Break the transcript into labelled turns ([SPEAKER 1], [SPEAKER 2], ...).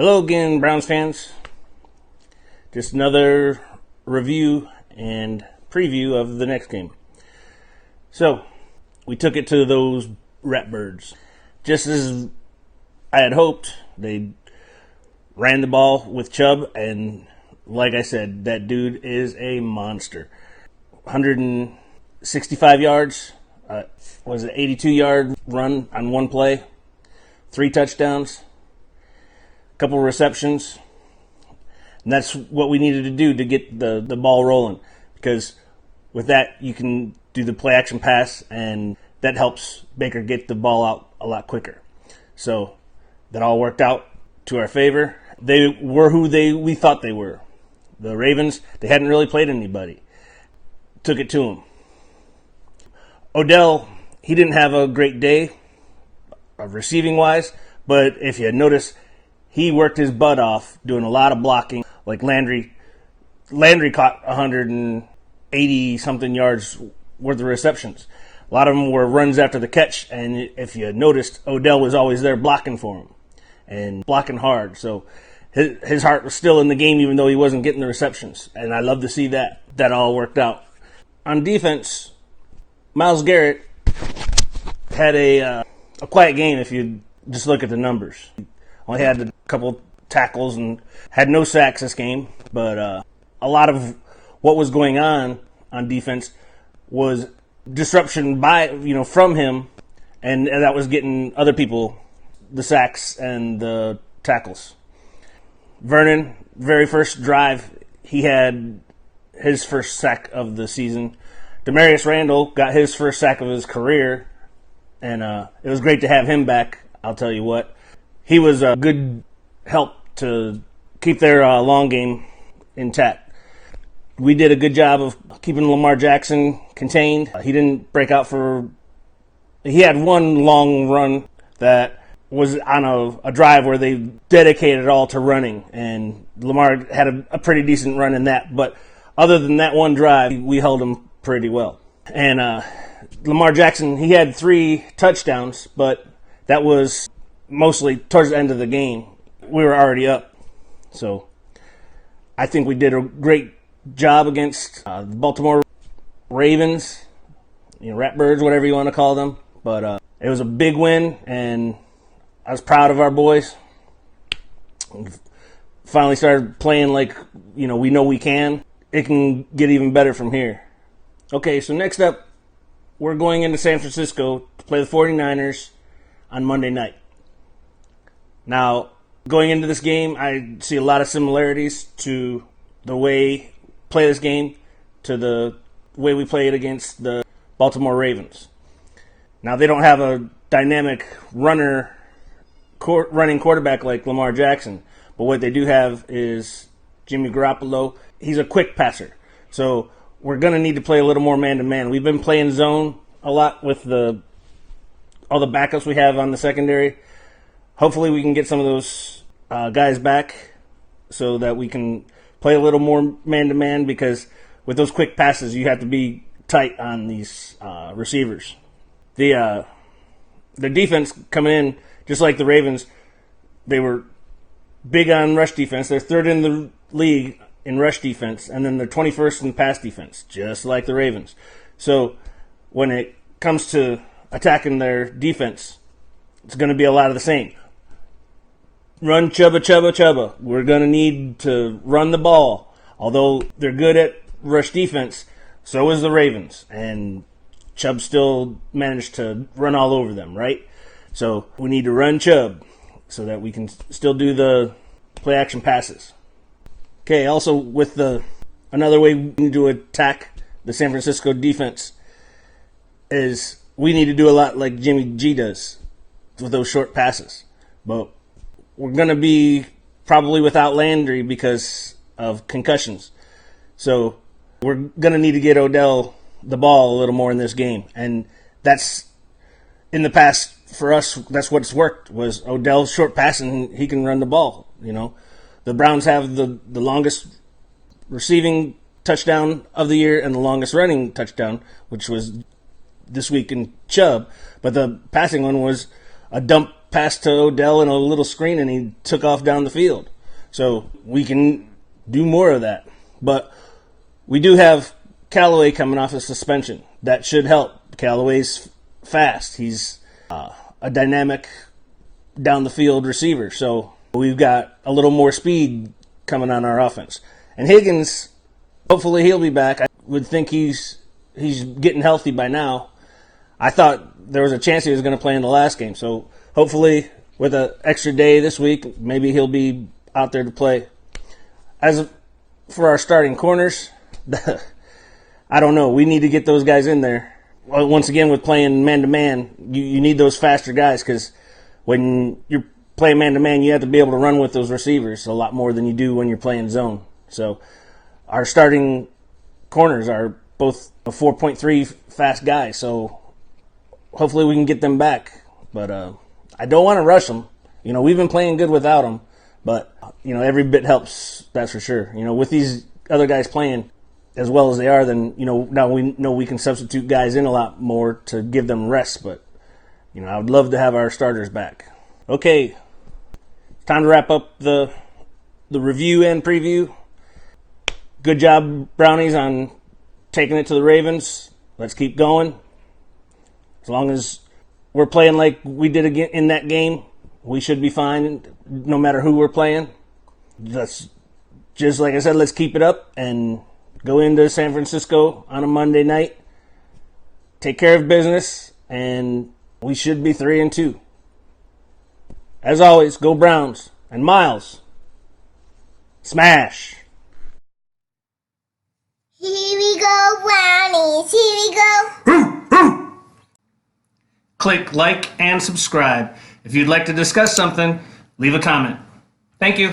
[SPEAKER 1] Hello again, Browns fans. Just another review and preview of the next game. So, we took it to those Ratbirds. Just as I had hoped, they ran the ball with Chubb, and like I said, that dude is a monster. 165 yards, was it 82-yard run on one play, 3 touchdowns, a couple receptions. And that's what we needed to do to get the ball rolling, because with that you can do the play action pass, and that helps Baker get the ball out a lot quicker. So that all worked out to our favor. They were who we thought they were. The Ravens, they hadn't really played anybody. Took it to them. Odell, he didn't have a great day receiving wise, but if you notice, he worked his butt off doing a lot of blocking. Like Landry caught 180 something yards worth of receptions. A lot of them were runs after the catch, and if you noticed, Odell was always there blocking for him and blocking hard. So his heart was still in the game, even though he wasn't getting the receptions. And I love to see that all worked out. On defense, Myles Garrett had a quiet game if you just look at the numbers. Only had a couple tackles and had no sacks this game, but a lot of what was going on defense was disruption from him, and that was getting other people the sacks and the tackles. Vernon, very first drive, he had his first sack of the season. Demarius Randall got his first sack of his career, and it was great to have him back, I'll tell you what. He was a good help to keep their long game intact. We did a good job of keeping Lamar Jackson contained. He didn't break out he had one long run that was on a drive where they dedicated it all to running, and Lamar had a pretty decent run in that. But other than that one drive, we held him pretty well. And Lamar Jackson, he had 3 touchdowns, but that was mostly towards the end of the game. We were already up. So I think we did a great job against the Baltimore Ravens, Ratbirds, whatever you want to call them. But it was a big win, and I was proud of our boys. We finally started playing like, we know we can. It can get even better from here. Okay, so next up, we're going into San Francisco to play the 49ers on Monday night. Now, going into this game, I see a lot of similarities to the way we play this game to the way we played against the Baltimore Ravens. Now, they don't have a dynamic running quarterback like Lamar Jackson, but what they do have is Jimmy Garoppolo. He's a quick passer, so we're going to need to play a little more man-to-man. We've been playing zone a lot with all the backups we have on the secondary. Hopefully we can get some of those guys back so that we can play a little more man-to-man, because with those quick passes, you have to be tight on these receivers. The defense coming in, just like the Ravens, they were big on rush defense. They're 3rd in the league in rush defense, and then they're 21st in pass defense, just like the Ravens. So when it comes to attacking their defense, it's going to be a lot of the same. Run Chubba. We're going to need to run the ball. Although they're good at rush defense, so is the Ravens. And Chubb still managed to run all over them, right? So we need to run Chubb so that we can still do the play action passes. Okay, also with another way we need to attack the San Francisco defense is we need to do a lot like Jimmy G does with those short passes. But we're going to be probably without Landry because of concussions. So we're going to need to get Odell the ball a little more in this game. And that's, in the past, for us, that's what's worked, was Odell's short passing. He can run the ball, The Browns have the longest receiving touchdown of the year and the longest running touchdown, which was this week in Chubb. But the passing one was a dump pass to Odell in a little screen and he took off down the field. So we can do more of that. But we do have Callaway coming off a suspension. That should help. Callaway's fast. He's a dynamic down the field receiver. So we've got a little more speed coming on our offense. And Higgins, hopefully he'll be back. I would think he's getting healthy by now. I thought there was a chance he was going to play in the last game. So hopefully with an extra day this week, maybe he'll be out there to play. As for our starting corners, I don't know. We need to get those guys in there. Once again, with playing man-to-man, you need those faster guys because when you're playing man-to-man, you have to be able to run with those receivers a lot more than you do when you're playing zone. So our starting corners are both a 4.3 fast guys, so hopefully we can get them back. But I don't want to rush them. We've been playing good without them, but, every bit helps, that's for sure. With these other guys playing as well as they are, then, now we know we can substitute guys in a lot more to give them rest, but, I would love to have our starters back. Okay, time to wrap up the review and preview. Good job, Brownies, on taking it to the Ravens. Let's keep going. As long as we're playing like we did again in that game, we should be fine no matter who we're playing. Just like I said, let's keep it up and go into San Francisco on a Monday night. Take care of business, and we should be 3-2. As always, go Browns. And Miles, smash!
[SPEAKER 2] Here we go, Brownies. Here we go.
[SPEAKER 1] Click like and subscribe. If you'd like to discuss something, leave a comment. Thank you.